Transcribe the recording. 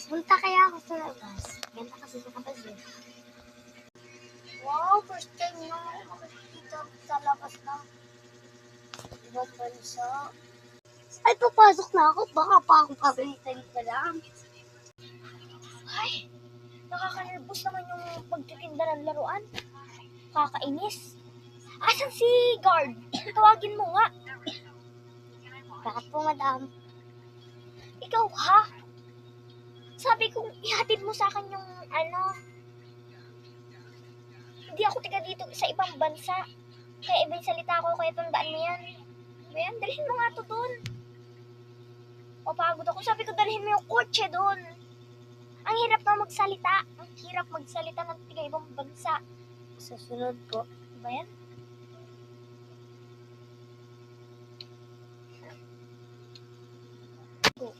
Punta kaya ako sa labas. Ganda kasi sa labas eh. Wow, first time nyo makikita sa labas ng ibang bansa. Ay, papasok na ako. Baka pa akong pagalitan ka lang. Ay, nakaka-nervous naman yung pagtitinda ng laruan. Kakainis. Asan si guard? Tawagin mo nga. Bakit po, madam? Ikaw ha? Sabi kong ihatid mo sa akin yung hindi ako tiga dito sa ibang bansa. Kaya ibang salita ko, kaya tandaan mo yan. Ayan, dalhin mo nga to dun. Papagod ako. Sabi ko dalhin mo yung kotse dun. Ang hirap na magsalita. Ang hirap magsalita ng tiga ibang bansa. Susunod po. Ba yan? Go.